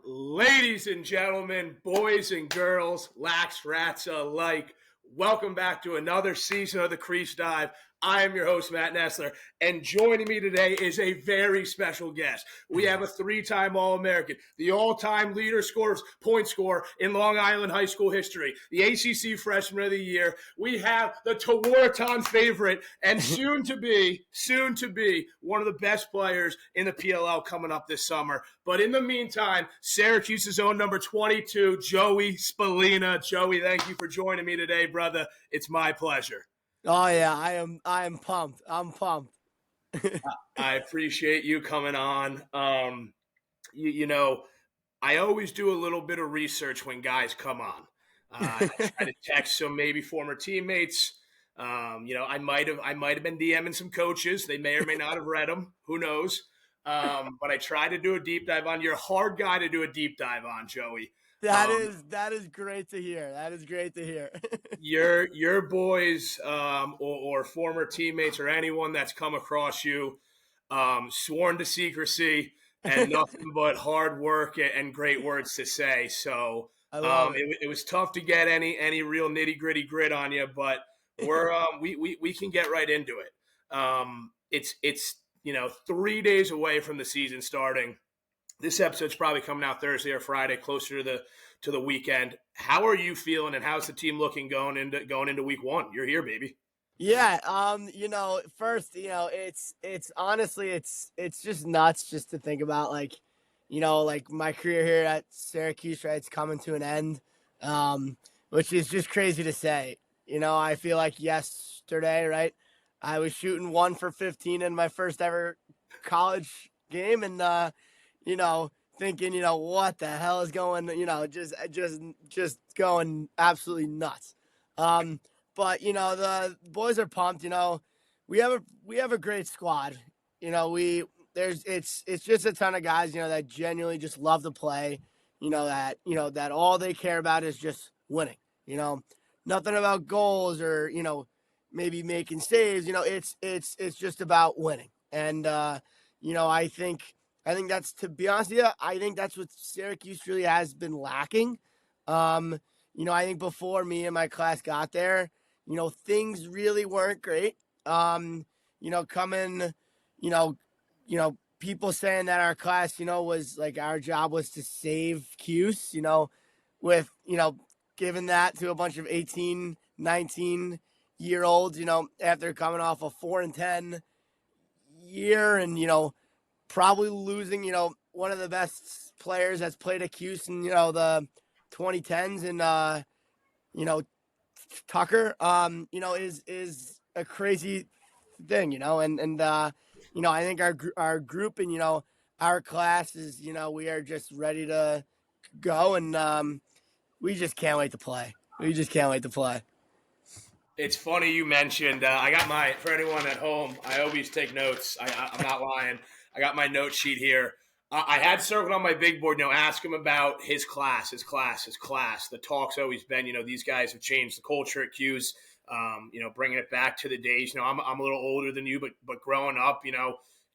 Ladies and gentlemen, boys and girls, lax rats alike, welcome back to another season of the Crease Dive. I am your host, Matt Nessler, and joining me today is a very special guest. We have a three-time All-American, the all-time point scorer in Long Island high school history, the ACC Freshman of the Year. We have the Tewaaraton favorite and soon to be one of the best players in the PLL coming up this summer. But in the meantime, Syracuse's own number 22, Joey Spallina. Joey, thank you for joining me today, brother. It's my pleasure. Oh yeah, I am pumped. I'm pumped. I appreciate you coming on. I always do a little bit of research when guys come on. I try to text some maybe former teammates. I might have been DMing some coaches. They may or may not have read them. Who knows? But I try to do a deep dive on. You're a hard guy to do a deep dive on, Joey. That is great to hear. That is great to hear. your boys or former teammates or anyone that's come across you sworn to secrecy and nothing but hard work and great words to say. So it was tough to get any real nitty gritty grit on you, but we can get right into it. It's 3 days away from the season starting. This episode's probably coming out Thursday or Friday, closer to the weekend. How are you feeling, and how's the team looking going into week one? You're here, baby. Yeah. First, it's honestly, it's just nuts just to think about, like my career here at Syracuse, right? It's coming to an end, which is just crazy to say. I feel like yesterday, right, I was shooting 1 for 15 in my first ever college game, and thinking, what the hell is going, just going absolutely nuts. But the boys are pumped. We have a great squad. It's just a ton of guys, that genuinely just love to play. That all they care about is just winning. Nothing about goals or maybe making saves. It's just about winning. And I think that's, to be honest with you, I think that's what Syracuse really has been lacking. I think before me and my class got there, things really weren't great. People saying that our class, was like, our job was to save Cuse, with, giving that to a bunch of 18, 19-year-olds, after coming off a 4-10 year and, probably losing, one of the best players that's played at Cuse in, the 2010s and, Tucker, is a crazy thing, and I think our group and, our class is, we are just ready to go, and we just can't wait to play. It's funny you mentioned, I got for anyone at home, I always take notes. I'm not lying. I got my note sheet here. I had circled on my big board, ask him about his class. The talk's always been, these guys have changed the culture at Cuse, bringing it back to the days. I'm a little older than you, but growing up,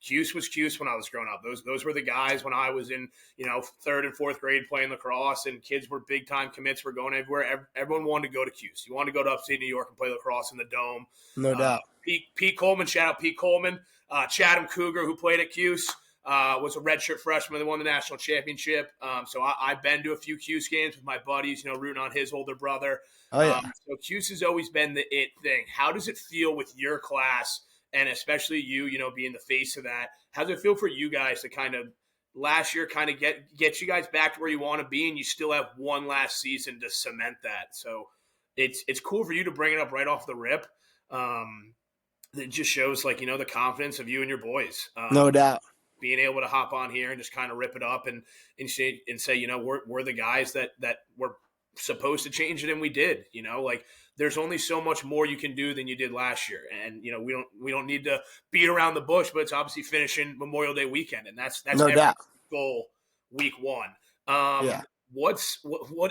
Cuse was Cuse when I was growing up. Those were the guys when I was in, 3rd and 4th grade playing lacrosse, and kids were big time commits. We're going everywhere. Everyone wanted to go to Cuse. You wanted to go to upstate New York and play lacrosse in the Dome. No doubt. Pete Coleman, shout out Pete Coleman. Chatham Cougar, who played at Cuse, was a redshirt freshman that won the national championship. So I've been to a few Cuse games with my buddies, rooting on his older brother. Oh, yeah. So Cuse has always been the it thing. How does it feel with your class, and especially you, being the face of that? How does it feel for you guys to kind of last year kind of get you guys back to where you want to be, and you still have one last season to cement that? So it's cool for you to bring it up right off the rip. It just shows, the confidence of you and your boys. No doubt. Being able to hop on here and just kind of rip it up and say, we're the guys that were supposed to change it, and we did. There's only so much more you can do than you did last year, and we don't need to beat around the bush, but it's obviously finishing Memorial Day weekend, and that's no doubt goal week one. Yeah.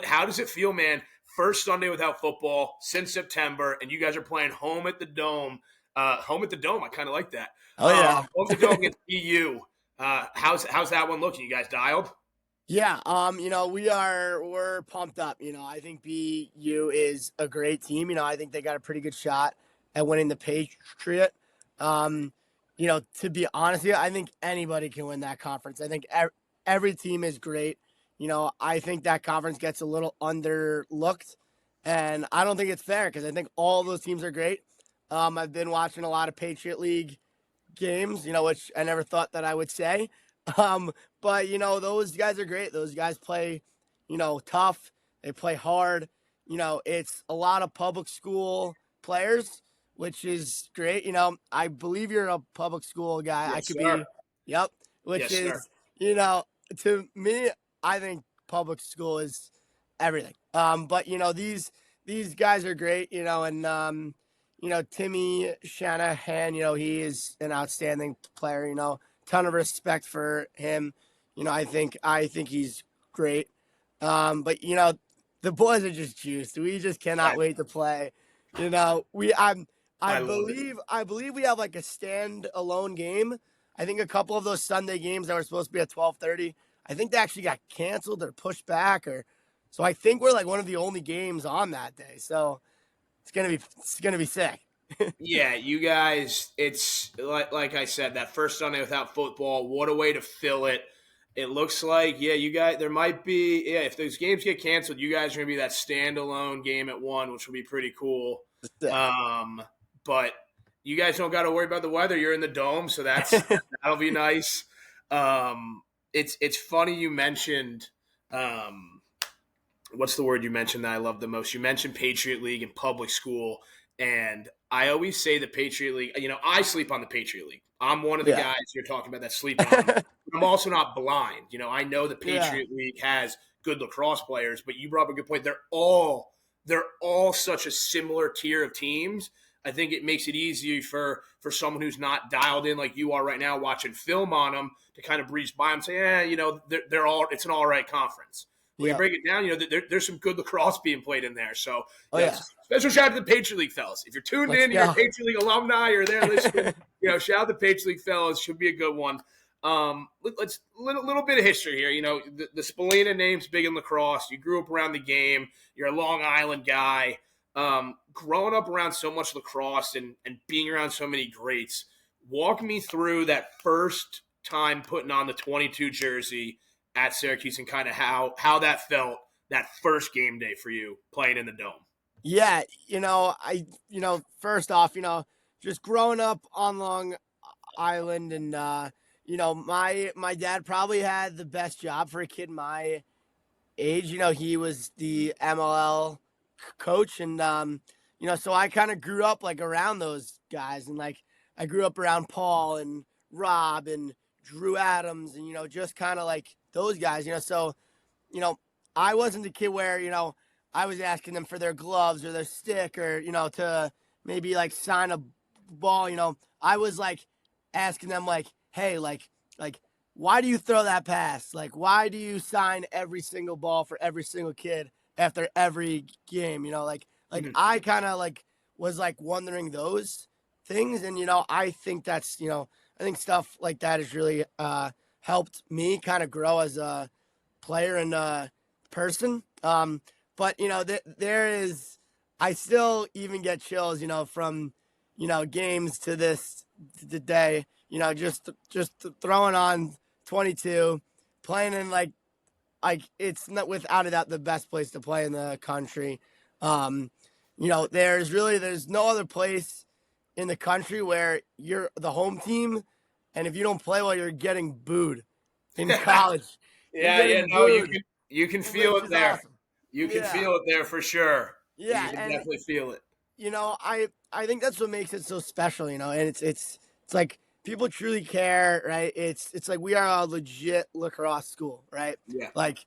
How does it feel, man? First Sunday without football since September, and you guys are playing home at the Dome. Home at the Dome, I kind of like that. Oh yeah. Home at the Dome against EU. How's that one looking? You guys dialed? Yeah, we're pumped up. I think BU is a great team. I think they got a pretty good shot at winning the Patriot. Um, to be honest with you, I think anybody can win that conference. I think every team is great. I think that conference gets a little underlooked, and I don't think it's fair because I think all those teams are great. I've been watching a lot of Patriot League games, which I never thought that I would say. Um, but those guys are great. Those guys play, tough. They play hard. It's a lot of public school players, which is great. I believe you're a public school guy. I Yes, could sir. be, yep. Which Yes, sir. is, to me, I think public school is everything. But these guys are great. Timmy Shanahan, he is an outstanding player, ton of respect for him. I think he's great. But the boys are just juiced. We just cannot wait to play. I I love it. believe we have like a stand-alone game. I think a couple of those Sunday games that were supposed to be at 12:30, I think they actually got canceled or pushed back so I think we're like one of the only games on that day. So it's gonna be sick. Yeah, you guys, it's like I said, that first Sunday without football, what a way to fill it. It looks like, yeah, you guys, there might be, yeah, if those games get canceled, you guys are going to be that standalone game at one, which will be pretty cool. Sick. But you guys don't got to worry about the weather. You're in the dome, so that'll be nice. It's funny you mentioned, what's the word you mentioned that I love the most? You mentioned Patriot League and public school. And I always say the Patriot League, I sleep on the Patriot League. I'm one of the Yeah. guys you're talking about that sleep on. But I'm also not blind. I know the Yeah. Patriot League has good lacrosse players, but you brought up a good point. They're all such a similar tier of teams. I think it makes it easier for someone who's not dialed in like you are right now, watching film on them, to kind of breeze by them and say, they're all. It's an all right conference. When you Yeah. break it down, there's some good lacrosse being played in there. So, Oh yeah. special shout out to the Patriot League fellas. If you're tuned Let's in, you're a go. Patriot League alumni, or there listening, shout out to the Patriot League fellas. Should be a good one. Let's little bit of history here. The Spelina name's big in lacrosse. You grew up around the game. You're a Long Island guy. Growing up around so much lacrosse and being around so many greats, walk me through that first time putting on the 22 jersey at Syracuse and kind of how that felt, that first game day for you playing in the dome. Yeah, first off, just growing up on Long Island and my dad probably had the best job for a kid my age. He was the MLL coach and so I kind of grew up like around those guys and like I grew up around Paul and Rob and Drew Adams and just kind of like those guys, so I wasn't the kid where, I was asking them for their gloves or their stick or, to maybe like sign a ball, I was like asking them like, hey, like, why do you throw that pass? Like, why do you sign every single ball for every single kid after every game? Mhm. I kind of like was like wondering those things. And, I think that's, I think stuff like that has really helped me kind of grow as a player and person. But there is, I still even get chills, from games to this the day. Just throwing on 22, playing in like it's not without a doubt the best place to play in the country. There's no other place in the country where you're the home team, and if you don't play well, you're getting booed in college. You're Yeah, getting no, booed, you can feel which it is there. awesome. You can Yeah, feel it there for sure. You yeah, can and definitely feel it. I think that's what makes it so special, and it's like people truly care, right? It's like we are a legit lacrosse school, right? Yeah. Like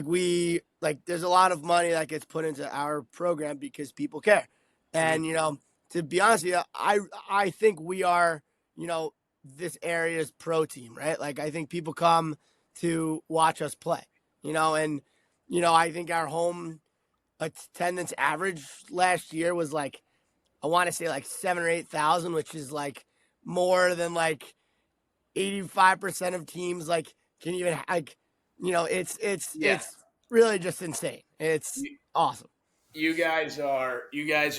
we there's a lot of money that gets put into our program because people care. Mhm. And to be honest with you, I think we are, this area's pro team, right? Like I think people come to watch us play, and I think our home attendance average last year was like I want to say like 7 or 8 thousand, which is like more than like 85% of teams like can even like Yeah. it's really just insane. It's awesome. You guys are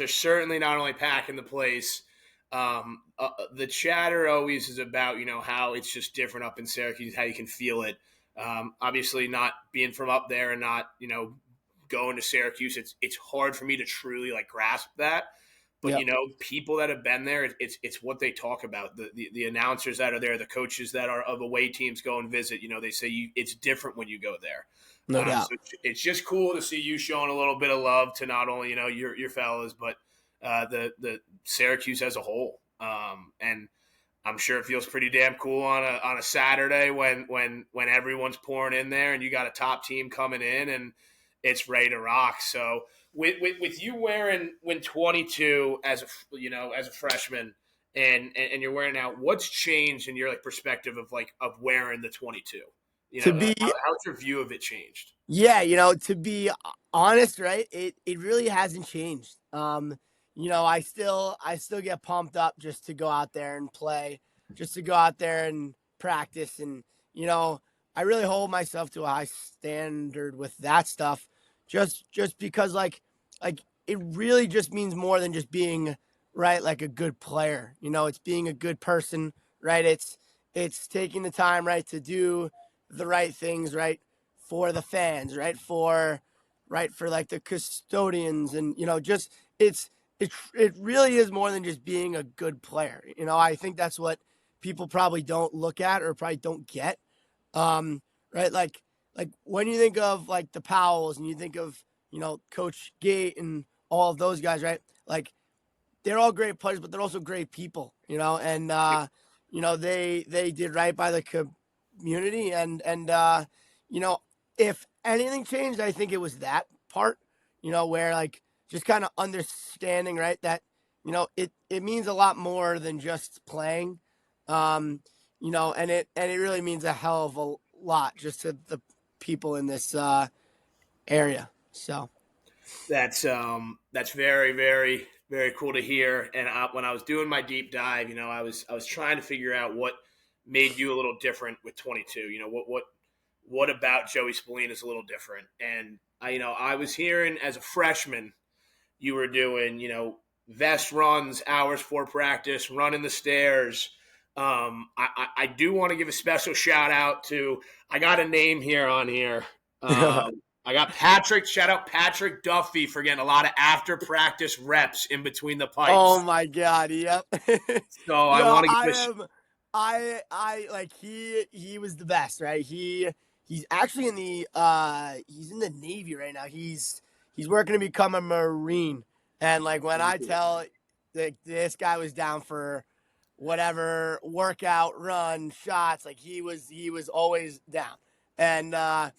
certainly not only packing the place. The chatter always is about how it's just different up in Syracuse, how you can feel it. Obviously, not being from up there and not going to Syracuse, it's hard for me to truly like grasp that. But Yep. people that have been there, it's what they talk about. The announcers that are there, the coaches that are of away teams go and visit. They say it's different when you go there. No So doubt. it's just cool to see you showing a little bit of love to not only your fellas, but the Syracuse as a whole. And I'm sure it feels pretty damn cool on a Saturday when everyone's pouring in there and you got a top team coming in and it's ready to rock. So with you wearing when 22 as as a freshman and you're wearing out, what's changed in your like perspective of wearing the 22? To be How's your view of it changed? Yeah, to be honest, right? It really hasn't changed. I still get pumped up just to go out there and play, just to go out there and practice, and I really hold myself to a high standard with that stuff, just because like it really just means more than just being right like a good player. It's being a good person, right? It's taking the time, right, to do the right things, right, for the fans, right for like the custodians, and just it really is more than just being a good player. I think that's what people probably don't look at or probably don't get. Right, like when you think of like the Powells and you think of Coach Gate and all of those guys, right? Like they're all great players, but they're also great people, and they did right by the community, and you know, if anything changed, I think it was that part, where like just kind of understanding, right, that it means a lot more than just playing, and it really means a hell of a lot just to the people in this area. So That's very very very cool to hear. And when I was doing my deep dive, I was trying to figure out what made you a little different with 22. What about Joey Spallina is a little different. And I was hearing as a freshman you were doing vest runs, hours for practice, running the stairs. I do want to give a special shout out to, I got a name here on here. I got Patrick. Shout out Patrick Duffy for getting a lot of after practice reps in between the Oh pipes. my God, yep. So I No, want to I give am I like he was the best, right? He's actually in the he's in the Navy right now. He's working to become a Marine. And like when I tell that this guy was down for whatever workout, run, shots, like he was always down. And I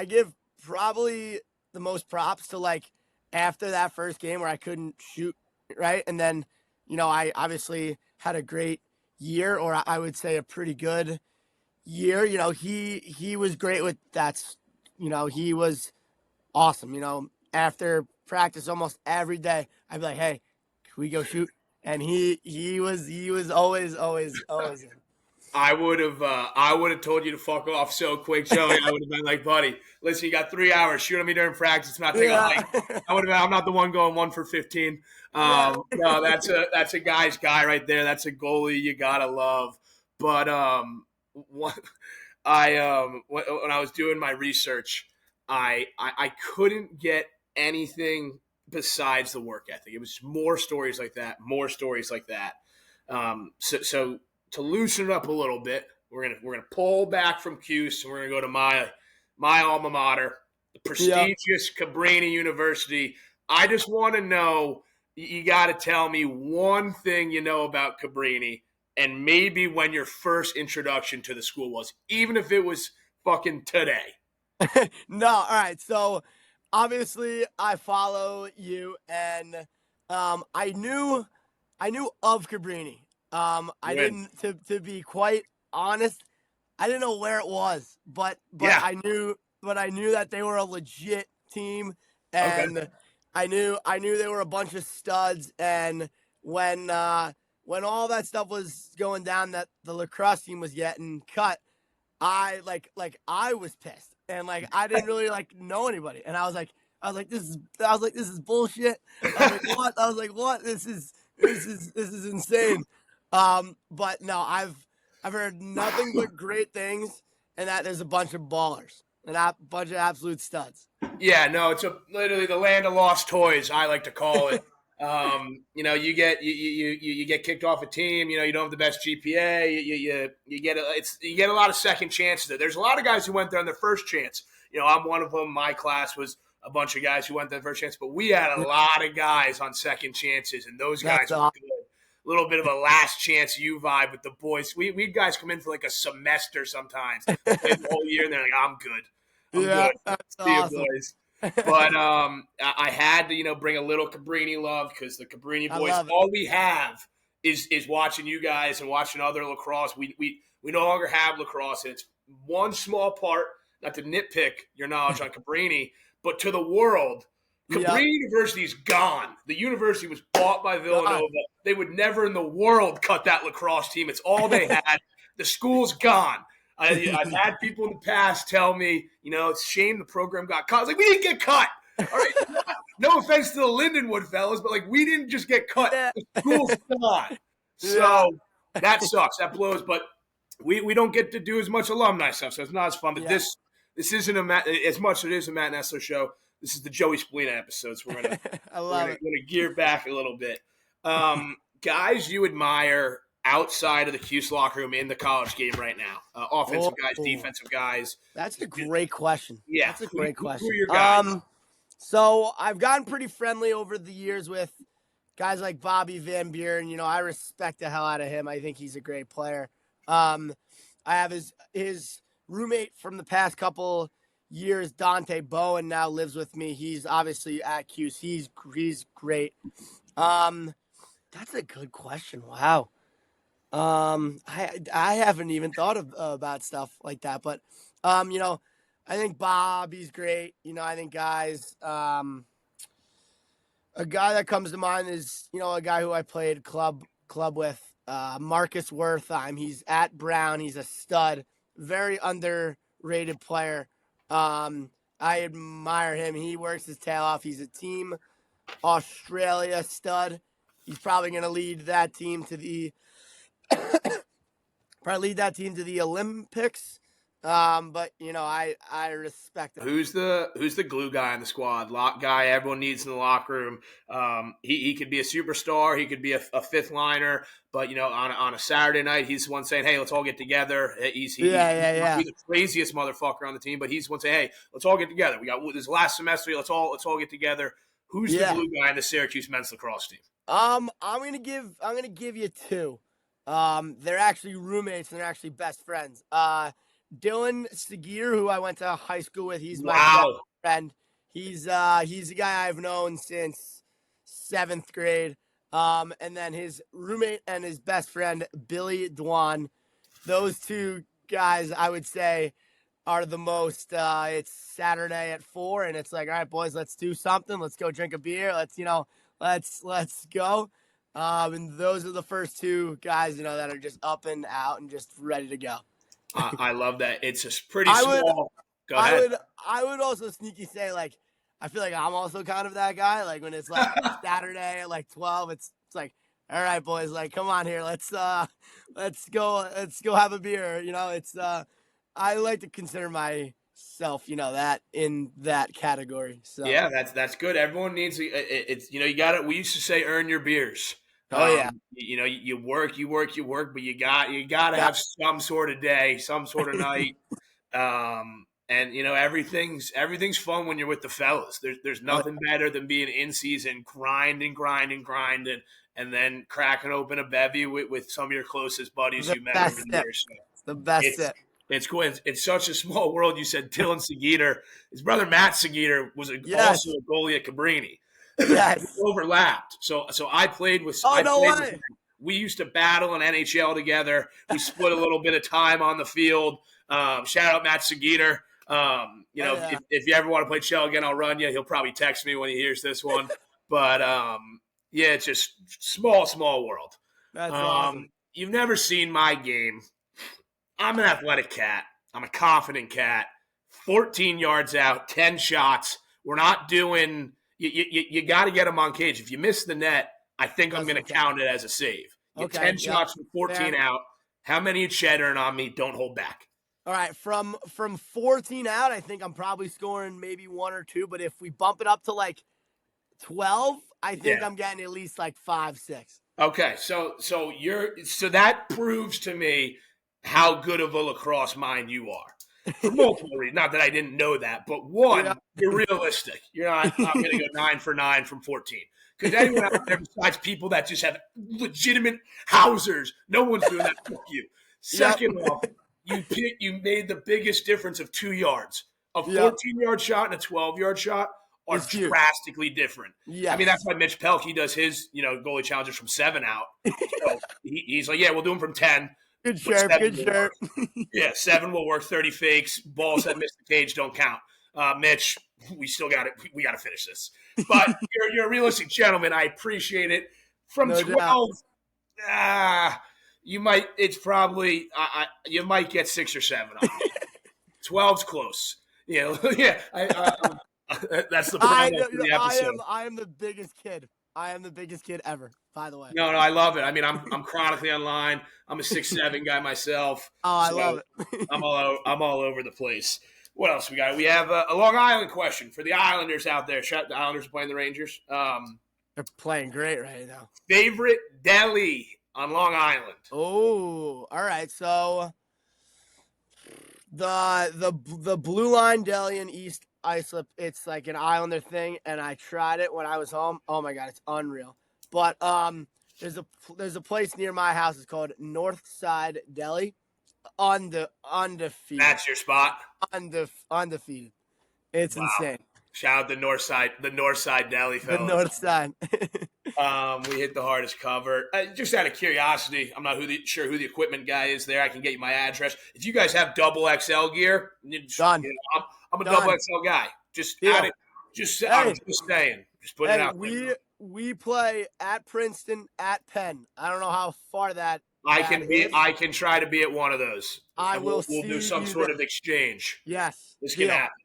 give probably the most props to like after that first game where I couldn't shoot, right? And then, I obviously had a great year, or I would say a pretty good year. He was great with that. He was awesome. After practice almost every day, I'd be like, "Hey, can we go shoot?" And he was always in. I would have told you to fuck off so quick, Joey. I would have been like, buddy, listen, you got 3 hours. Shoot at me during practice. Not take a Yeah. hike. I'm not the one going 1 for 15. Yeah. No, that's a guy's guy right there. That's a goalie you gotta love. But what when I was doing my research, I couldn't get anything besides the work ethic. It was more stories like that, more stories like that. So to loosen it up a little bit, we're gonna pull back from Cuse and we're gonna go to my alma mater, the Yeah. prestigious Cabrini University. I just want to know. You got to tell me one thing you know about Cabrini, and maybe when your first introduction to the school was, even if it was fucking today. No, all right. So obviously I follow you, and I knew of Cabrini. I Win. didn't, to be quite honest, I didn't know where it was, but Yeah. I knew that they were a legit team, Okay. and I knew they were a bunch of studs. And when all that stuff was going down, that the lacrosse team was getting cut, I was pissed, and like I didn't really like know anybody, and I was like this is bullshit. I was like what? I was like what? This is insane. But no, I've heard nothing but great things, and that there's a bunch of ballers and a bunch of absolute studs. Yeah, no, it's literally the land of lost toys. I like to call it. You get kicked off a team. You don't have the best GPA. You get a lot of second chances. There's a lot of guys who went there on their first chance. I'm one of them. My class was a bunch of guys who went there on their first chance, but we had a lot of guys on second chances, and those guys That's were awesome. good. A little bit of a last chance you vibe with the boys. We guys come in for like a semester sometimes. Play the whole year, and they're like, I'm good. I'm Yeah, good. that's See you, awesome. boys. But I had to, bring a little Cabrini love because the Cabrini I boys, love it. all we have is watching you guys and watching other lacrosse. We no longer have lacrosse, and it's one small part. Not to nitpick your knowledge on Cabrini, but to the world, Yep. Cabrini University is gone. The university was bought by Villanova. God. They would never in the world cut that lacrosse team. It's all they had. The school's gone. I've had people in the past tell me, it's a shame the program got cut. I was like, we didn't get cut. All right. No offense to the Lindenwood fellas, but like we didn't just get cut. Yeah. The school's gone. Yeah. So that sucks. That blows. But we don't get to do as much alumni stuff, so it's not as fun. But Yeah. this isn't as much as it is a Matt Nessler show. This is the Joey Spallina episode, so we're gonna gear back a little bit. Guys you admire outside of the Cuse locker room in the college game right now? Offensive guys, defensive guys. That's a great question. Yeah. That's a great question. Who are your guys? So I've gotten pretty friendly over the years with guys like Bobby Van Buren. I respect the hell out of him. I think he's a great player. I have his roommate from the past couple years, Dante Bowen, now lives with me. He's obviously at Cuse. He's great. That's a good question. Wow. I haven't even thought about stuff like that, but I think Bobby's great. I think guys. A guy that comes to mind is a guy who I played club with, Marcus Wertheim. He's at Brown. He's a stud, very underrated player. I admire him. He works his tail off. He's a Team Australia stud. He's probably going to lead that team to the Olympics. But I respect him. Who's the glue guy in the squad? Lock guy everyone needs in the locker room. He could be a superstar. He could be a fifth liner. But on a Saturday night, he's the one saying, "Hey, let's all get together." He's the craziest motherfucker on the team, but he's the one saying, "Hey, let's all get together. We got this last semester. Let's all get together." Who's the glue guy in the Syracuse men's lacrosse team? I'm gonna give you two. They're actually roommates and they're actually best friends. Dylan Segir, who I went to high school with, he's my best friend. He's a guy I've known since 7th grade. And then his roommate and his best friend, Billy Dwan. Those two guys, I would say, are the most. It's Saturday at 4, and it's like, all right, boys, let's do something. Let's go drink a beer. Let's go. And those are the first two guys, that are just up and out and just ready to go. I love that. It's a pretty small. Go ahead. I would also sneaky say, like, I feel like I'm also kind of that guy. Like when it's like Saturday at like 12, it's like, all right, boys, like come on here, let's go have a beer. I like to consider myself, that in that category. So yeah, that's good. Everyone needs it's you got it. We used to say earn your beers. Oh yeah. You work, but you got to have some sort of day, some sort of night. And everything's fun when you're with the fellas. There's nothing better than being in season, grinding, and then cracking open a bevy with some of your closest buddies you met over the years. So it's the best sip. It's cool. It's such a small world. You said Dylan Segiter. His brother Matt Segiter was also a goalie at Cabrini. Yes. Overlapped. So I played with. Oh, no way. With, we used to battle in NHL together. We split a little bit of time on the field. Shout out Matt Segiter. If you ever want to play Shell again, I'll run you. He'll probably text me when he hears this one. But it's just small world. That's awesome. You've never seen my game. I'm an athletic cat. I'm a confident cat. 14 yards out, 10 shots. We're not doing you got to get them on cage. If you miss the net, I think I'm going to count it as a save. Get 10 shots from 14 out. How many cheddar on me? Don't hold back. All right, from 14 out, I think I'm probably scoring maybe 1 or 2. But if we bump it up to like 12, I think I'm getting at least like 5, 6. Okay, so that proves to me how good of a lacrosse mind you are. For multiple reasons. Not that I didn't know that, but one, you're realistic. You're not going to go 9 for 9 from 14. Because anyone out there besides people that just have legitimate housers, no one's doing that. Fuck you. Second off, you made the biggest difference of 2 yards. A 14-yard shot and a 12-yard shot are drastically different. I mean, that's why Mitch Pelkey does his, goalie challenges from 7 out. So he's like, we'll do them from 10. Good chirp. Yeah, 7 will work. 30 fakes. Balls that miss the cage don't count. Mitch, we still got it. We got to finish this. But you're a realistic gentleman. I appreciate it. From 12, you might. It's probably you might get 6 or 7 on it. 12's close. That's the problem for the episode. I am the biggest kid. I am the biggest kid ever, by the way. No, I love it. I mean, I'm chronically online. I'm a 6'7" guy myself. I love it. I'm all over the place. What else we got? We have a Long Island question for the Islanders out there. The Islanders are playing the Rangers. They're playing great right now. Favorite deli on Long Island? Oh, all right. So the Blue Line Deli in East Islip, it's like an Islander thing, and I tried it when I was home. Oh my god, it's unreal. But there's a place near my house. It's called Northside Deli. Undefeated. That's your spot. Undefeated. It's insane. Shout out the Northside Deli, fellas. The North Side. We hit the hardest cover. Just out of curiosity, I'm not sure who the equipment guy is there. I can get you my address. If you guys have double XL gear, done. I'm a double XL guy. I'm just saying. Just putting it out there. We play at Princeton, at Penn. I don't know how far that. I can try to be at one of those. We'll do some sort of exchange. Yes. This can happen.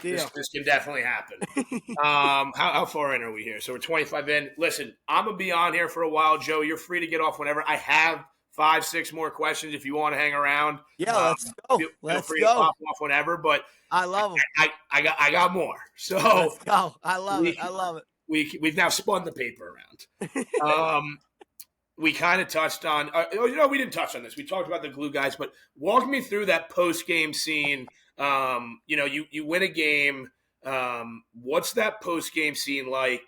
This can definitely happen. How far in are we here? So we're 25 in. Listen, I'm going to be on here for a while, Joe. You're free to get off whenever. I have 5, 6 more questions if you want to hang around. Yeah, let's go. Feel free to pop off whenever, but I love them. I got more. So let's go. I love it. We've now spun the paper around. We kind of touched on we didn't touch on this. We talked about the glue guys, but walk me through that post-game scene. You win a game. What's that post-game scene like?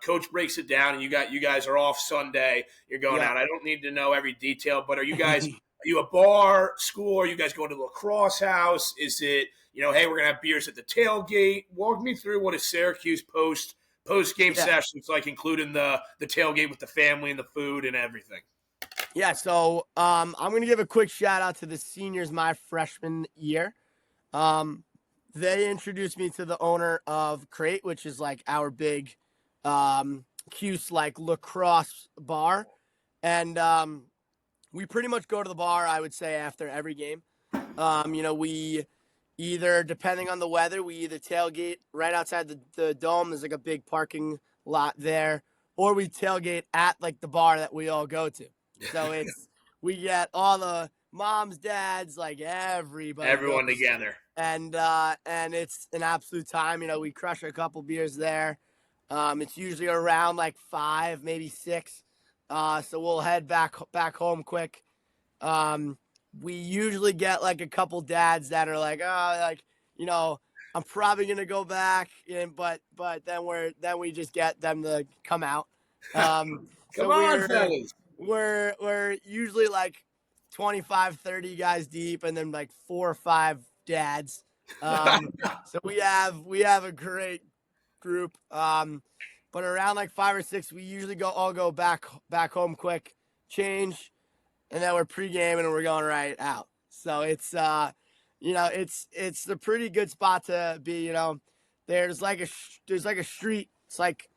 Coach breaks it down, and you guys are off Sunday. You're going out. I don't need to know every detail, but are you guys are you a bar, school? Are you guys going to the lacrosse house? Is it, hey, we're going to have beers at the tailgate? Walk me through what a Syracuse post-game session is like, including the tailgate with the family and the food and everything. Yeah, so I'm going to give a quick shout-out to the seniors my freshman year. They introduced me to the owner of Crease, which is like our big Cuse like lacrosse bar. And we pretty much go to the bar, I would say, after every game. We either, depending on the weather, we either tailgate right outside the dome. There's like a big parking lot there. Or we tailgate at like the bar that we all go to. So we get all the moms, dads, like everybody. Everyone together. And it's an absolute time. We crush a couple beers there. It's usually around like 5, maybe 6. So we'll head back home quick. We usually get like a couple dads that are like, I'm probably gonna go back, but then we just get them to come out. Come on, fellas. We're usually like 25, 30 guys deep, and then like 4 or 5 dads. So we have a great group. But around like 5 or 6, we usually all go back home quick, change, and then we're pre-gaming and we're going right out. So it's it's a pretty good spot to be. There's like a street. It's like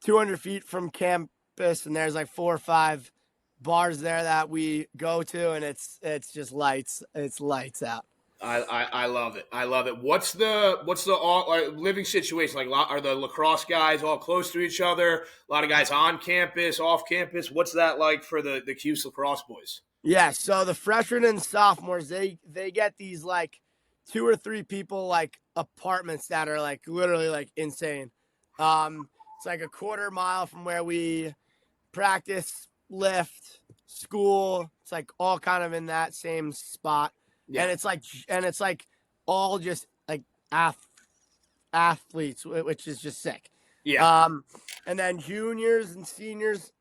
200 feet from campus, and there's like 4 or 5 bars there that we go to, and it's just lights. It's lights out. I love it. I love it. What's the living situation like? Are the lacrosse guys all close to each other? A lot of guys on campus, off campus. What's that like for the Cuse lacrosse boys? Yeah, so the freshmen and sophomores, they get these like 2 or 3 people like apartments that are like literally like insane. It's like a quarter mile from where we practice, lift, school. It's like all kind of in that same spot, Yeah, and it's like all just like athletes, which is just sick. yeah. And then juniors and seniors.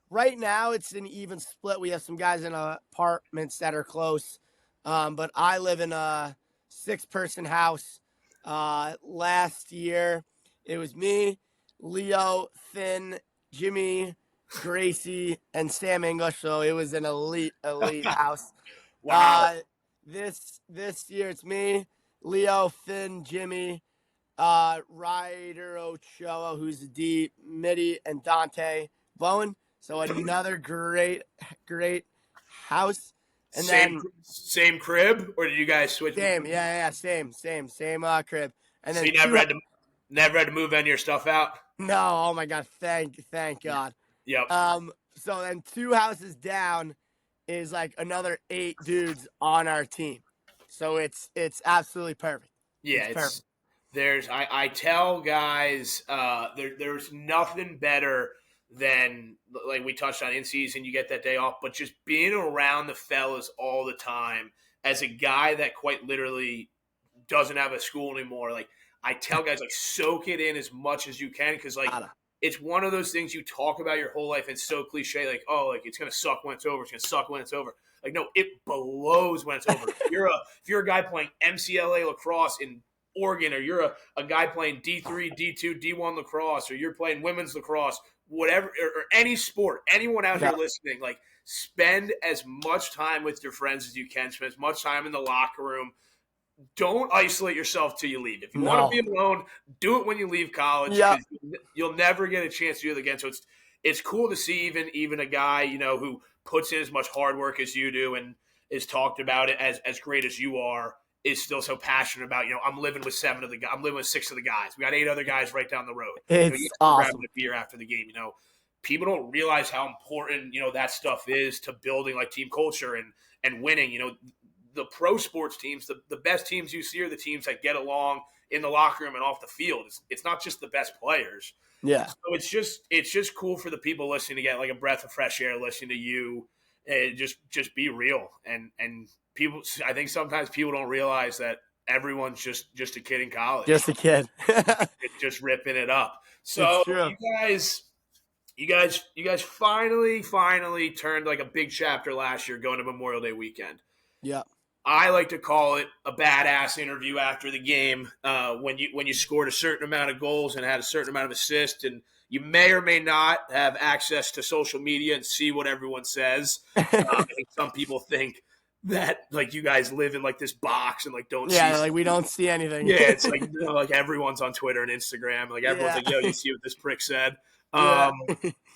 Right now it's an even split. We have some guys in apartments that are close, but I live in a 6-person house. Last year it was me, Leo, Finn, Jimmy, Gracie, and Sam English. So it was an elite house. Wow. This year it's me, Leo, Finn, Jimmy, Ryder Ochoa, who's a D, Mitty, and Dante Bowen. So another great house. And Same crib, or did you guys switch? then same crib. And So then you never had to move any of your stuff out. no, oh my God, thank God. Yep. So then 2 houses down is like another 8 dudes on our team. So it's absolutely perfect. Yeah, It's perfect. I tell guys there's nothing better than, like we touched on, in season you get that day off, but just being around the fellas all the time as a guy that quite literally doesn't have a school anymore. Like, I tell guys, like, soak it in as much as you can, because like it's one of those things you talk about your whole life. And it's so cliche, like, oh, like it's gonna suck when it's over. It's gonna suck when it's over. Like, no, it blows when it's over. If you're a guy playing MCLA lacrosse in Oregon, or you're a guy playing D3, D2, D1 lacrosse, or you're playing women's lacrosse, whatever, or any sport, anyone out here listening, like, spend as much time with your friends as you can. Spend as much time in the locker room. Don't isolate yourself till you leave. If you want to be alone, do it when you leave college. Yeah. You'll never get a chance to do it again. So it's cool to see even a guy, who puts in as much hard work as you do and is talked about it as great as you are, is still so passionate about, I'm living with 6 of the guys. We got 8 other guys right down the road. It's awesome. Grabbing a beer after the game. People don't realize how important, that stuff is to building like team culture and winning. The pro sports teams, the best teams you see are the teams that get along in the locker room and off the field. It's not just the best players. Yeah. So it's just cool for the people listening to get like a breath of fresh air listening to you, and just be real. And people, I think sometimes people don't realize that everyone's just a kid in college. Just a kid. just ripping it up. So you guys finally turned like a big chapter last year, going to Memorial Day weekend. Yeah. I like to call it a badass interview after the game, when you scored a certain amount of goals and had a certain amount of assists, and you may or may not have access to social media and see what everyone says. I think some people think that like you guys live in like this box and like don't see. Yeah, like we don't see anything. Yeah, it's like like everyone's on Twitter and Instagram. Like everyone's like, yo, you see what this prick said.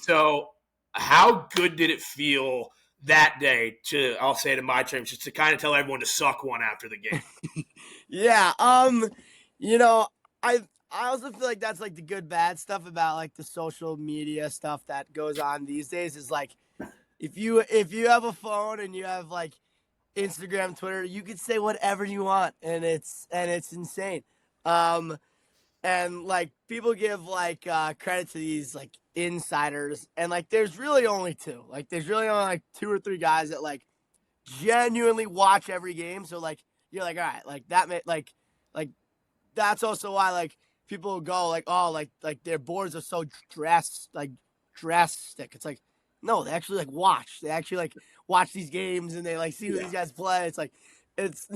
So how good did it feel that day I'll say it in my terms, just to kind of tell everyone to suck one after the game? Yeah. I also feel like that's like the good bad stuff about like the social media stuff that goes on these days is like if you have a phone and you have like Instagram, Twitter, you can say whatever you want and it's insane. And like people give like credit to these like insiders, and like there's really only 2. Like there's really only like 2 or 3 guys that like genuinely watch every game. So like you're like, all right, like that like that's also why like people go like, oh, like their boards are so drastic. It's like, no, they actually like watch. They actually like watch these games and they like see these guys play. It's like it's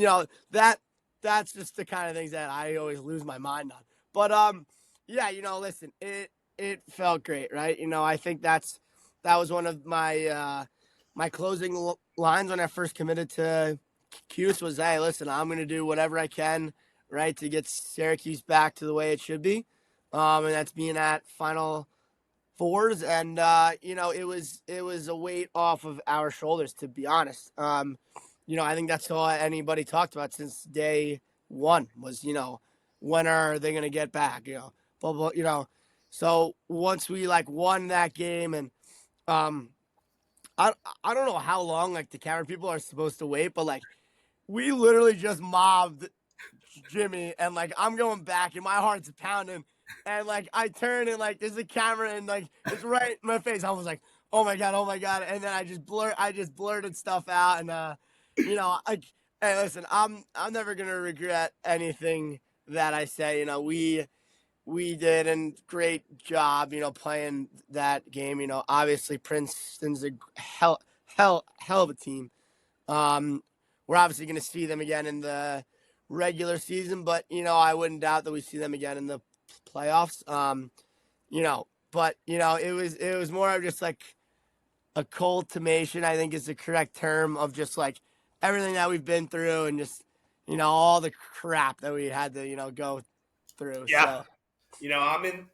that's just the kind of things that I always lose my mind on. But yeah, listen, it felt great, right? I think that was one of my my closing lines when I first committed to Cuse was, hey, listen, I'm going to do whatever I can, right, to get Syracuse back to the way it should be. And that's being at Final Fours. And, it was a weight off of our shoulders, to be honest. I think that's all anybody talked about since day one was, when are they going to get back, blah, blah, So once we like won that game and, um, I don't know how long like the camera people are supposed to wait, but like we literally just mobbed Jimmy and like I'm going back and my heart's pounding and like I turn and like there's a camera and like it's right in my face. I was like, oh my god, oh my god, and then I just blurted stuff out and I hey listen, I'm never gonna regret anything that I say. We did a great job, playing that game. Obviously Princeton's a hell of a team. Um, we're obviously going to see them again in the regular season, but I wouldn't doubt that we see them again in the playoffs. But it was more of just like a cultivation, I think is the correct term of just like everything that we've been through and just all the crap that we had to go through. Yeah. So.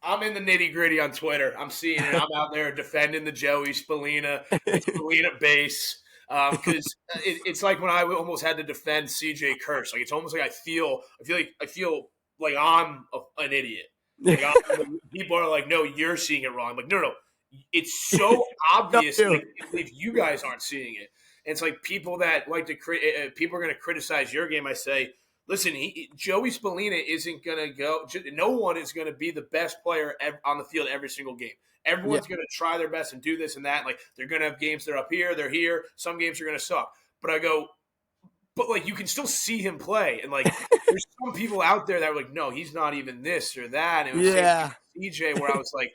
I'm in the nitty gritty on Twitter. I'm seeing it. I'm out there defending the Joey Spallina, the Spelina base. Because it's like when I almost had to defend CJ Kurse. Like it's almost like I feel like I'm an idiot. Like people are like, no, you're seeing it wrong. I'm like, no, it's so obvious. No, like, if you guys aren't seeing it, and it's like people that like to people are going to criticize your game. I say, listen, Joey Spallina isn't going to go. No one is going to be the best player on the field every single game. Everyone's going to try their best and do this and that. Like they're going to have games they're up here, they're here. Some games are going to suck. But I go, but like you can still see him play, and like there's some people out there that are like, no, he's not even this or that. And it was CJ where I was like,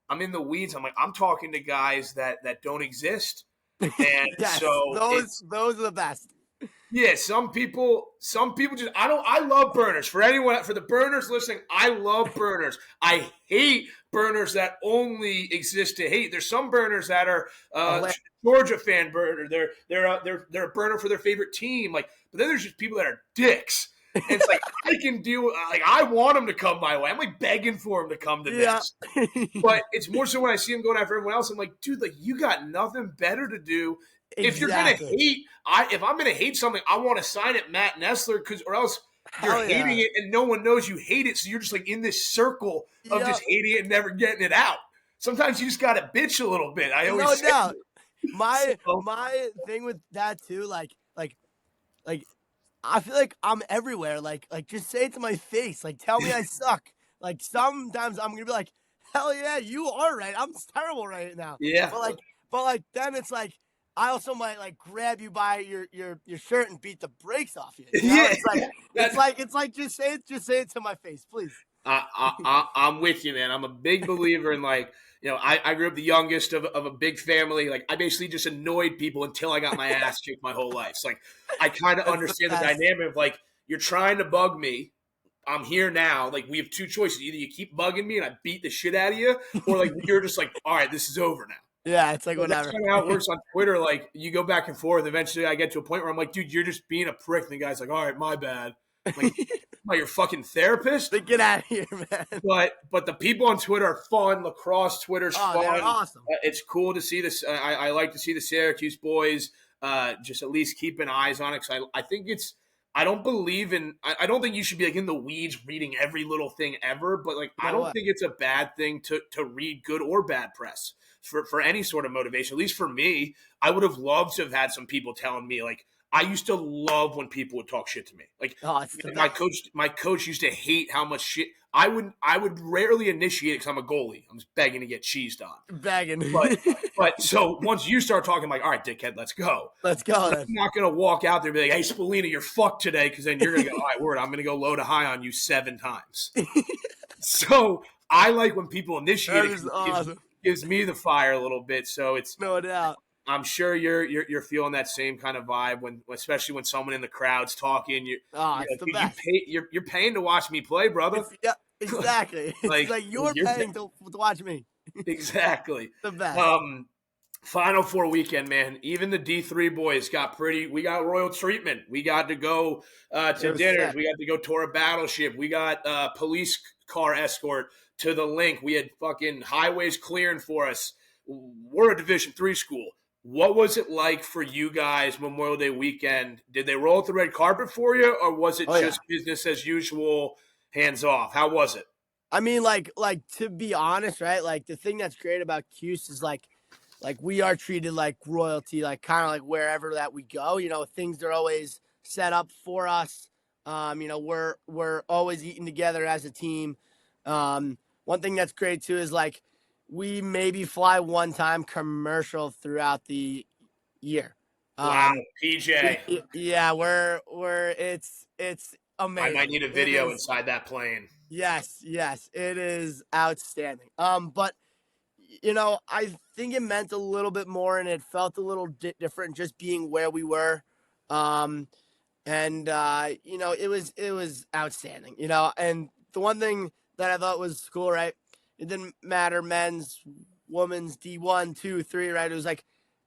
I'm in the weeds. I'm like, I'm talking to guys that don't exist, and yes, so those are the best. Yeah, some people just I love burners. For the burners listening, I love burners. I hate burners that only exist to hate. There's some burners that are Georgia fan burner. They're a burner for their favorite team. Like, but then there's just people that are dicks. And it's like I can deal. Like I want them to come my way. I'm like begging for them to come to this. But it's more so when I see them going after everyone else. I'm like, dude, like you got nothing better to do. Exactly. If you're gonna hate, if I'm gonna hate something, I want to sign it Matt Nessler or else you're hating it and no one knows you hate it. So you're just like in this circle of just hating it and never getting it out. Sometimes you just gotta bitch a little bit. I always say doubt. My thing with that too, like I feel like I'm everywhere. Like just say it to my face. Like tell me I suck. Like sometimes I'm gonna be like, hell yeah, you are right. I'm terrible right now. Yeah. But like then it's like I also might like grab you by your shirt and beat the brakes off you. Yeah. It's like just say it to my face, please. I'm with you, man. I'm a big believer in like, I grew up the youngest of a big family. Like I basically just annoyed people until I got my ass kicked my whole life. So like I kind of understand the dynamic of like you're trying to bug me. I'm here now. Like we have two choices. Either you keep bugging me and I beat the shit out of you, or like you're just like, all right, this is over now. Yeah, it's like whatever. That's kind of how it works on Twitter. Like you go back and forth. Eventually, I get to a point where I'm like, dude, you're just being a prick. And the guy's like, all right, my bad. I'm like, am I your fucking therapist? Get out of here, man. But the people on Twitter are fun. Lacrosse Twitter's fun. They're awesome. It's cool to see this. I like to see the Syracuse boys just at least keeping eyes on it. Because I think it's. I don't believe in. I don't think you should be like in the weeds reading every little thing ever. But like, I don't think it's a bad thing to read good or bad press for any sort of motivation. At least for me, I would have loved to have had some people telling me like. I used to love when people would talk shit to me. Like my coach used to hate how much shit I would rarely initiate it because I'm a goalie. I'm just begging to get cheesed on. Begging. But so once you start talking, I'm like, all right, dickhead, let's go. Let's go. I'm not gonna walk out there and be like, hey, Spelina, you're fucked today, because then you're gonna go, all right, word, I'm gonna go low to high on you 7 times. So I like when people initiate it. Awesome. Gives me the fire a little bit. So it's no doubt. I'm sure you're feeling that same kind of vibe especially when someone in the crowd's talking. It's the best. You're paying to watch me play, brother. Yeah, exactly. It's like you're paying to watch me. Exactly. The best. Final Four weekend, man. Even the D3 boys we got royal treatment. We got to go to dinners. We got to go tour a battleship. We got police car escort to the link. We had fucking highways clearing for us. We're a Division III school. What was it like for you guys Memorial Day weekend? Did they roll out the red carpet for you, or was it Oh yeah. just business as usual, hands off? How was it? I mean, like to be honest, right? Like the thing that's great about Cuse is like we are treated like royalty, like kind of like wherever that we go. Things are always set up for us. We're always eating together as a team. One thing that's great too is like we maybe fly one time commercial throughout the year. Wow, Um, PJ. yeah, we're it's I might amazing. need a It video is. inside that plane. Yes, it is outstanding. But I think it meant a little bit more, and it felt a little different just being where we were. Um, and it was outstanding. And the one thing that I thought was cool, right? It didn't matter men's, women's, D1, 2, 3, right? It was like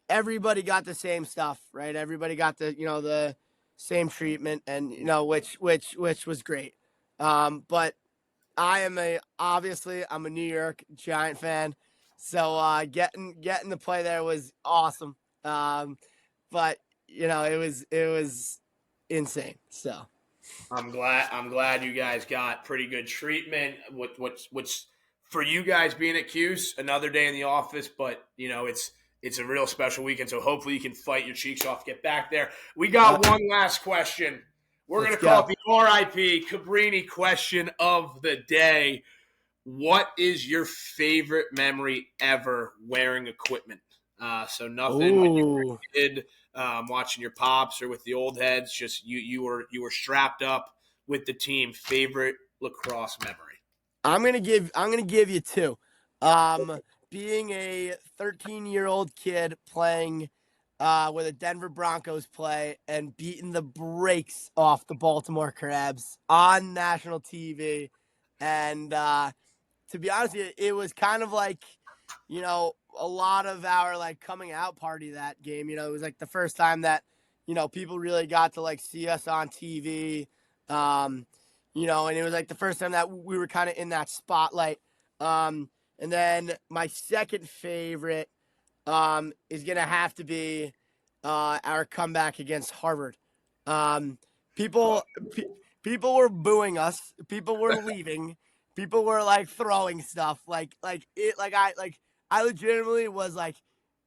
everybody got the same stuff, right? Everybody got the same treatment, and which was great. But I'm a New York Giant fan, so getting to play there was awesome. But it was insane. So I'm glad you guys got pretty good treatment. What's for you guys being at Cuse, another day in the office, but it's a real special weekend. So hopefully you can fight your cheeks off, get back there. We uh, got one last question. We're let's gonna call it go. the RIP Cabrini question of the day. What is your favorite memory ever wearing equipment? So nothing when you were Ooh, a kid, watching your pops or with the old heads. Just you were strapped up with the team. Favorite lacrosse memory. I'm gonna give you two. Um, Being a 13-year-old kid playing where the Denver Broncos play and beating the brakes off the Baltimore Crabs on national TV, and to be honest, it was kind of like, a lot of our like coming out party that game. It was like the first time that, people really got to like see us on TV. Um, and it was like the first time that we were kind of in that spotlight. And then my second favorite is gonna have to be our comeback against Harvard. Um, Oh, people, pe- people were booing us. People were leaving. People were like throwing stuff. I legitimately was like,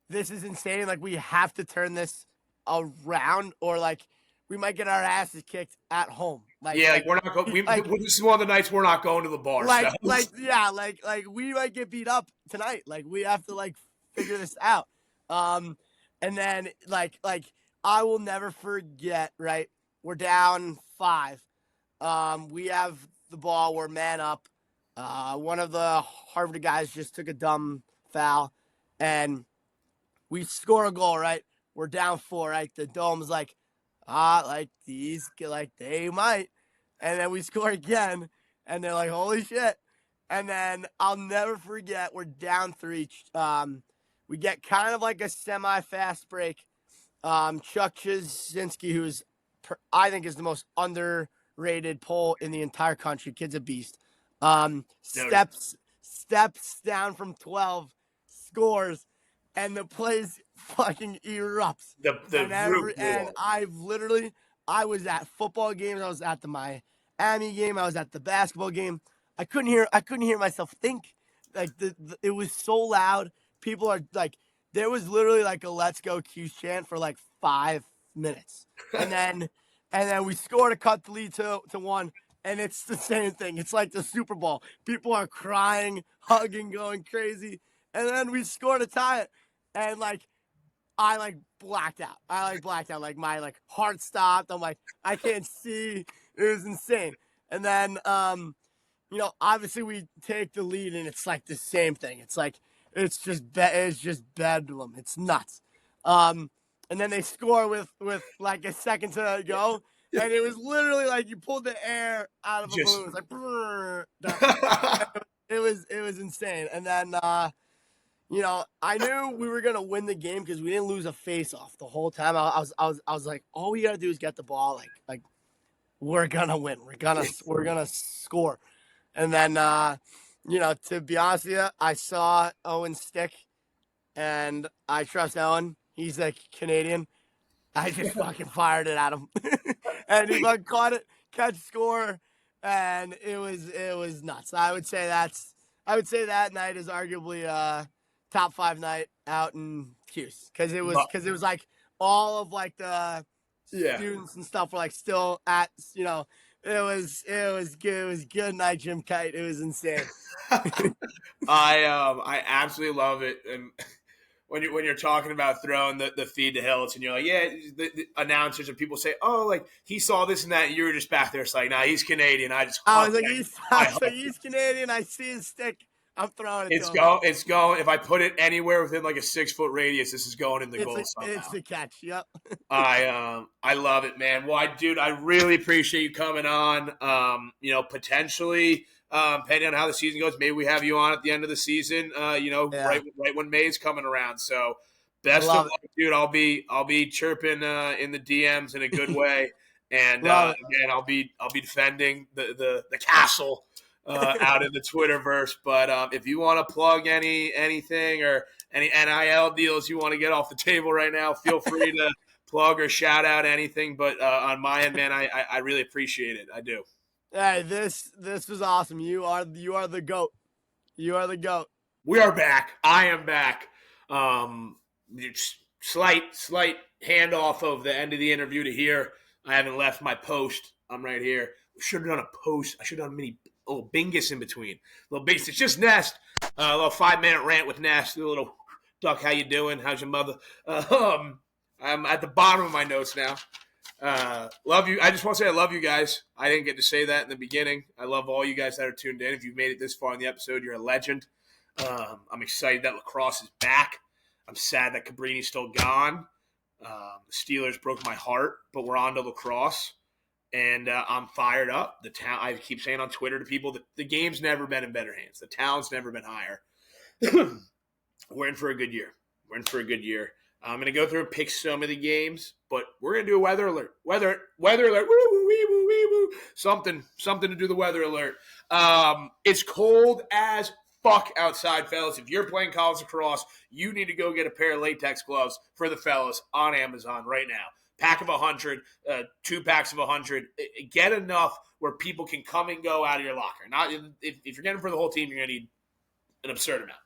this is insane. Like we have to turn this around, or like we might get our asses kicked at home. Like yeah, like like we're not going. like This is one of the nights we're not going to the bar, fellas. yeah, like we might get beat up tonight. Like we have to like figure this out. Um, and then like I will never forget. Right, we're down 5. We have the ball. We're man up. One of the Harvard guys just took a dumb foul, and we score a goal. Right, we're down 4. Right, the dome's like these, like they might, and then we score again, and they're like, holy shit. And then I'll never forget, we're down 3. We get kind of like a semi-fast break. Chuck Chizinski, who's I think is the most underrated pole in the entire country. Kid's a beast. Um, No, steps down from 12, scores, and the place fucking erupts. the And roof every blew and off. I was at football games. I was at the Miami game. I was at the basketball game. I couldn't hear myself think. Like it was so loud. People are like, there was literally like a "Let's Go Cuse" chant for like 5 minutes, and then we scored to cut the lead to 1. And it's the same thing. It's like the Super Bowl. People are crying, hugging, going crazy, and then we scored to tie it, and like I like blacked out. Like my like heart stopped. I'm like, I can't see. It was insane. And then obviously we take the lead, and it's like the same thing. It's like it's just bedlam. It's nuts. Um and then they score with like a second to go, and it was literally like you pulled the air out of a balloon. Just It was like brrr, it was insane. And then I knew we were gonna win the game because we didn't lose a face off the whole time. I was like, all we gotta do is get the ball. Like we're gonna win. We're gonna score. And then to be honest with you, I saw Owen stick, and I trust Owen. He's like Canadian. I just fucking fired it at him, and he fucking caught it, catch, score, and it was nuts. I would say that night is arguably top 5 night out in Cuse because it was like all of like the students and stuff were like still at it was good. It was good night, Jim Kite. It was insane. I absolutely love it. And when you're talking about throwing the feed to Hills and you're like, yeah, the announcers and people say, oh, like he saw this and that, and you were just back there. It's like, nah, he's Canadian. I was like, he's Canadian. I see his stick. I'm throwing it. It's going. If I put it anywhere within like a 6-foot radius, this is going in the goal somehow. It's the catch. Yep. I love it, man. Well, dude, I really appreciate you coming on. Potentially, depending on how the season goes, maybe we have you on at the end of the season. Right when May's coming around. So, best of luck, dude. I'll be chirping in the DMs in a good way, and again, I'll be defending the castle. Out in the Twitterverse, but if you want to plug anything or any NIL deals you want to get off the table right now, feel free to plug or shout out anything. But on my end, man, I really appreciate it. I do. Hey, this was awesome. You are the GOAT. You are the GOAT. We are back. I am back. Slight handoff of the end of the interview to here. I haven't left my post. I'm right here. We should have done a post. I should have done a mini little bingus in between. A little bingus. It's just Nest. A little 5-minute rant with Nest. A little Duck, how you doing? How's your mother? I'm at the bottom of my notes now. Love you. I just want to say I love you guys. I didn't get to say that in the beginning. I love all you guys that are tuned in. If you've made it this far in the episode, you're a legend. I'm excited that lacrosse is back. I'm sad that Cabrini's still gone. The Steelers broke my heart, but we're on to lacrosse. And I'm fired up. I keep saying on Twitter to people that the game's never been in better hands. The talent's never been higher. We're in for a good year. I'm going to go through and pick some of the games, but we're going to do a weather alert. Weather alert. Woo, woo, wee, woo, wee, woo. Something to do the weather alert. It's cold as fuck outside, fellas. If you're playing college lacrosse, you need to go get a pair of latex gloves for the fellas on Amazon right now. Pack of 100, 2 packs of 100. Get enough where people can come and go out of your locker. Not if you're getting for the whole team, you're going to need an absurd amount.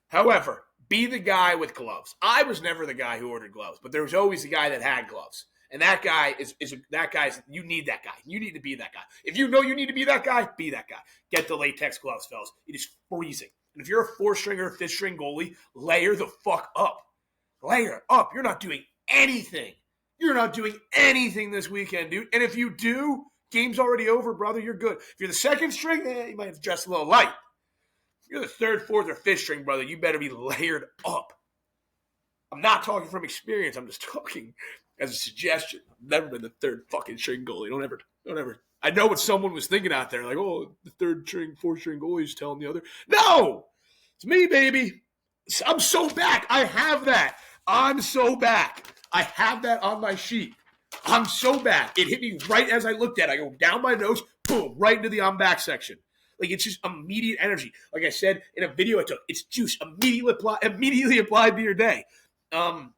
However, be the guy with gloves. I was never the guy who ordered gloves, but there was always the guy that had gloves. And that guy you need that guy. You need to be that guy. If you know you need to be that guy, be that guy. Get the latex gloves, fellas. It is freezing. And if you're a 4-string or a 5th-string goalie, layer the fuck up. Layer up. You're not doing anything. You're not doing anything this weekend, dude. And if you do, game's already over, brother. You're good. If you're the 2nd string, you might have dressed a little light. If you're the 3rd, 4th, or 5th string, brother, you better be layered up. I'm not talking from experience. I'm just talking as a suggestion. I've never been the 3rd fucking string goalie. Don't ever. I know what someone was thinking out there. Like, oh, the 3rd string, 4th string goalie's telling the other. No! It's me, baby. I'm so back. I have that. I'm so back. I have that on my sheet. I'm so back. It hit me right as I looked at it. I go down my nose, boom, right into the I'm back section. Like, it's just immediate energy. Like I said in a video I took, it's juice immediately applied to your day. I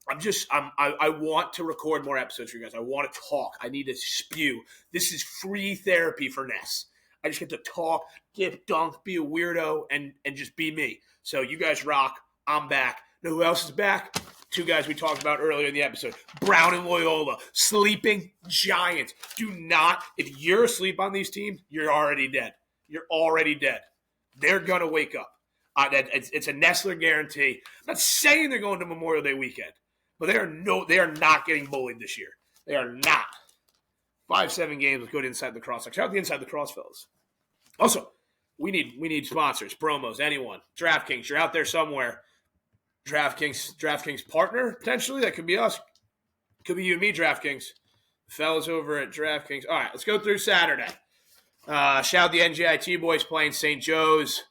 want to record more episodes for you guys. I want to talk. I need to spew. This is free therapy for Ness. I just get to talk, dip, dunk, be a weirdo, and just be me. So you guys rock. I'm back. Know who else is back? 2 guys we talked about earlier in the episode. Brown and Loyola. Sleeping giants. Do not, if you're asleep on these teams, you're already dead. You're already dead. They're going to wake up. It's a Nestler guarantee. I'm not saying they're going to Memorial Day weekend, but they are not getting bullied this year. They are not. 5-7 games with good inside the cross. Shout out the inside the cross, fellas. Also, we need sponsors, promos, anyone. DraftKings, you're out there somewhere. DraftKings partner, potentially. That could be us. Could be you and me, DraftKings. Fellas over at DraftKings. All right, let's go through Saturday. Shout out the NJIT boys playing St. Joe's.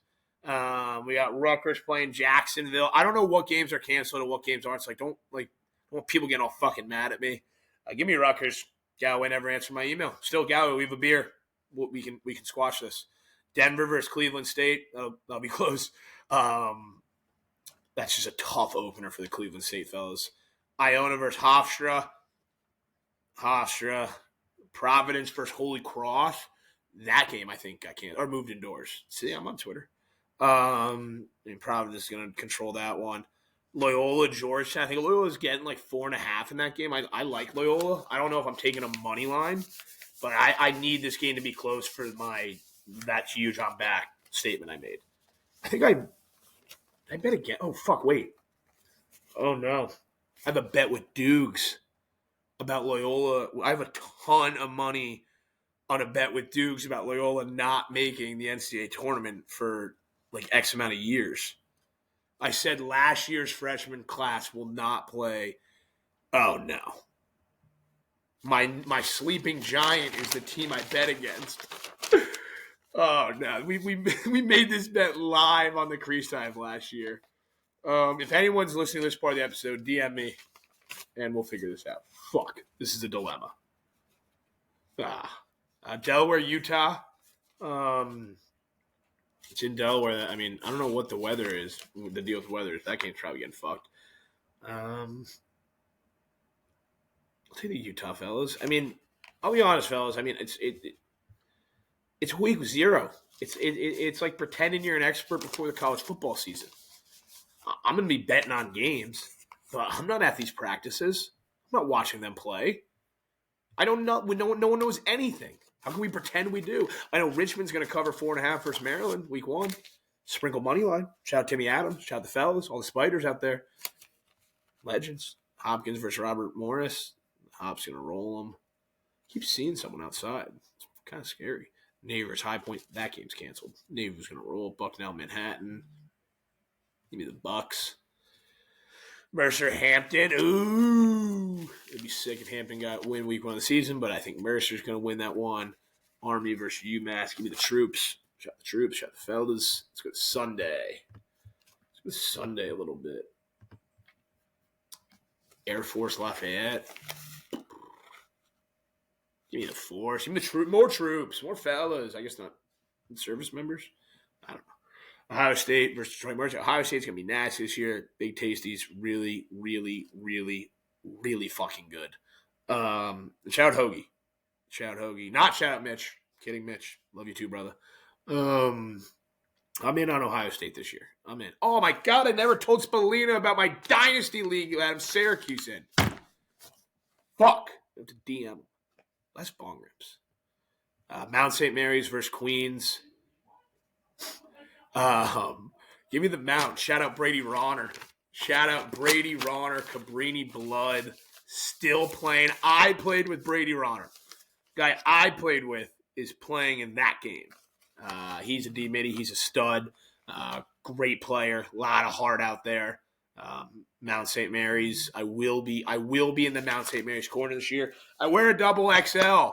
We got Rutgers playing Jacksonville. I don't know what games are canceled and what games aren't. So don't want people getting all fucking mad at me. Give me Rutgers. Galloway never answered my email. Still Galloway, we have a beer. We can squash this. Denver versus Cleveland State. That'll be close. That's just a tough opener for the Cleveland State fellas. Iona versus Hofstra. Providence versus Holy Cross. That game, I think I can't. Or moved indoors. See, I'm on Twitter. And Providence is going to control that one. Loyola, Georgetown. I think Loyola's getting like 4.5 in that game. I like Loyola. I don't know if I'm taking a money line, but I need this game to be close for that huge I'm back statement I made. I think I bet again. Oh, fuck, wait. Oh, no. I have a bet with Dukes about Loyola. I have a ton of money on a bet with Dukes about Loyola not making the NCAA tournament for like X amount of years. I said last year's freshman class will not play. Oh, no. My sleeping giant is the team I bet against. Oh, no. We made this bet live on the Crease Dive last year. If anyone's listening to this part of the episode, DM me, and we'll figure this out. Fuck. This is a dilemma. Delaware, Utah. It's in Delaware. I mean, I don't know what the weather is. The deal with weather is that game's probably getting fucked. I'll take the Utah fellas. I mean, I'll be honest, fellas. I mean, it's week 0. It's like pretending you're an expert before the college football season. I'm going to be betting on games, but I'm not at these practices. I'm not watching them play. I don't know. No one knows anything. How can we pretend we do? I know Richmond's going to cover 4.5 versus Maryland week 1. Sprinkle money line. Shout out Timmy Adams. Shout out the fellas. All the spiders out there. Legends. Hopkins versus Robert Morris. Hop's going to roll them. Keep seeing someone outside. It's kind of scary. Navy versus High Point. That game's canceled. Navy was going to roll. Bucknell, Manhattan. Give me the Bucks. Mercer, Hampton. Ooh. It'd be sick if Hampton got win week 1 of the season, but I think Mercer's going to win that one. Army versus UMass. Give me the troops. Shot the troops. Shot the fellas. Let's go to Sunday. Let's go to Sunday a little bit. Air Force Lafayette. Give me the force. Give me the more troops. More fellas. I guess not service members. I don't know. Ohio State versus Detroit Mercy. Ohio State's going to be nasty this year. Big Tasty's really, really, really, really fucking good. Shout out Hoagie. Shout out Hoagie. Not shout out Mitch. Kidding, Mitch. Love you too, brother. I'm in on Ohio State this year. I'm in. Oh, my God. I never told Spelina about my Dynasty League that I'm Syracuse in. Fuck. I have to DM. Less bong rips. Mount St. Mary's versus Queens. Give me the Mount. Shout out Brady Ronner. Cabrini blood. Still playing. I played with Brady Ronner. Guy I played with is playing in that game. He's a D-Midi. He's a stud. Great player. A lot of heart out there. Mount St. Mary's. I will be in the Mount St. Mary's corner this year. I wear a double XL.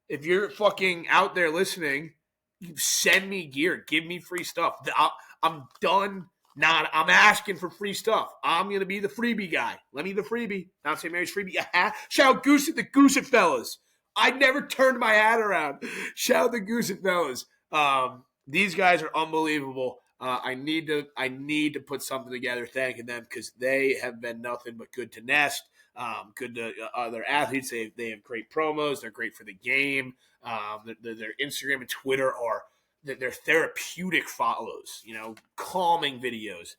If you're fucking out there listening, you send me gear. Give me free stuff. I'm done. I'm asking for free stuff. I'm going to be the freebie guy. Let me the freebie. Mount St. Mary's freebie. Shout out Goose at the Goose it fellas. I never turned my hat around. Shout out the Goose it fellas. These guys are unbelievable. I need to put something together thanking them because they have been nothing but good to Nest. Good to other athletes. They have great promos. They're great for the game. Their Instagram and Twitter are they're therapeutic follows. Calming videos,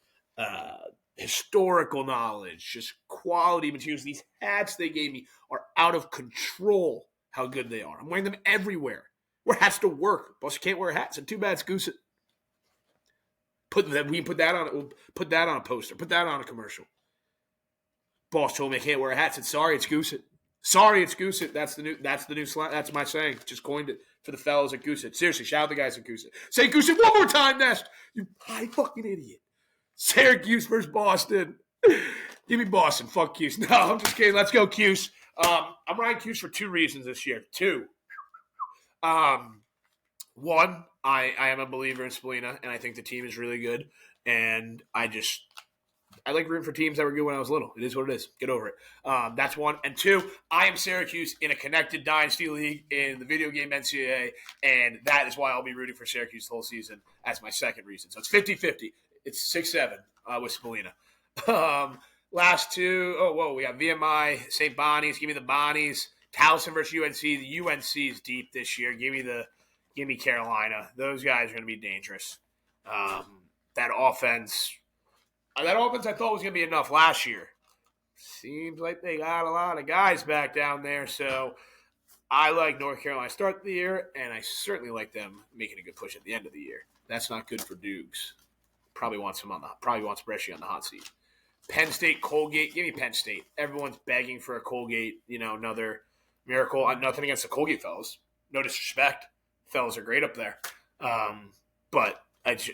historical knowledge, just quality materials. These hats they gave me are out of control. How good they are. I'm wearing them everywhere. Wear hats to work. Boss, you can't wear hats. And too bad it's Goose. We can put that on. We'll put that on a poster. Put that on a commercial. Boss told me I can't wear a hat. Said sorry, it's Goose it. Sorry, it's Goose it. That's the new slang. That's my saying. Just coined it for the fellas at Goose it. Seriously, shout out the guys at Goose it. Say Goose it one more time, Nest. You high fucking idiot. Syracuse versus Boston. Give me Boston. Fuck Cuse. No, I'm just kidding. Let's go Cuse. I'm riding Cuse for 2 reasons this year. 2. One, I am a believer in Spelina, and I think the team is really good. And I like rooting for teams that were good when I was little. It is what it is. Get over it. That's 1. And 2, I am Syracuse in a connected Dynasty League in the video game NCAA, and that is why I'll be rooting for Syracuse the whole season as my second reason. So it's 50-50. It's 6-7 with Spelina. Last two, we got VMI, St. Bonnie's. Give me the Bonnies. Towson versus UNC. The UNC is deep this year. Give me Carolina. Those guys are going to be dangerous. That offense I thought was going to be enough last year. Seems like they got a lot of guys back down there. So I like North Carolina start the year, and I certainly like them making a good push at the end of the year. That's not good for Dukes. Probably wants Brescia on the hot seat. Penn State, Colgate. Give me Penn State. Everyone's begging for a Colgate, another miracle. Nothing against the Colgate fellas. No disrespect. Fellas are great up there. But it's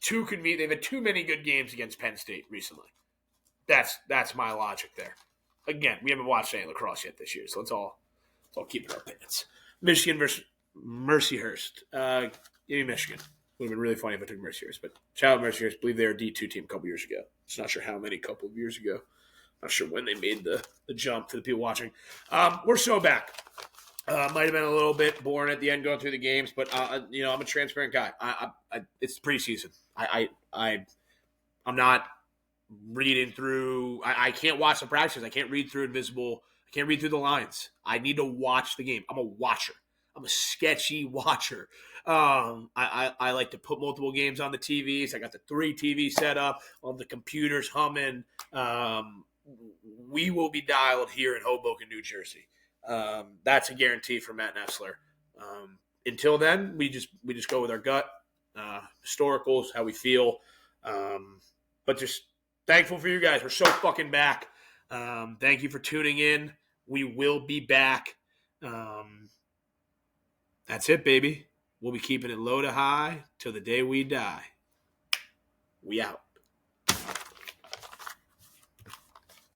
too convenient. They've had too many good games against Penn State recently. That's my logic there. Again, we haven't watched any lacrosse yet this year, so let's all keep it our pants. Michigan versus Mercyhurst. Give me Michigan. Would have been really funny if I took Mercyhurst, but shout out Mercyhurst. I believe they were a D2 team a couple years ago. Just not sure how many couple of years ago. Not sure when they made the jump for the people watching. We're so back. Might have been a little bit boring at the end going through the games, but I'm a transparent guy. It's preseason. I'm not reading through. I can't watch the practices. I can't read through invisible. I can't read through the lines. I need to watch the game. I'm a watcher. I'm a sketchy watcher. I like to put multiple games on the TVs. I got the 3 TVs set up on the computers humming. We will be dialed here in Hoboken, New Jersey. That's a guarantee for Matt Nessler. Until then, we just go with our gut, historicals, how we feel. But just thankful for you guys. We're so fucking back. Thank you for tuning in. We will be back. That's it, baby. We'll be keeping it low to high till the day we die. We out.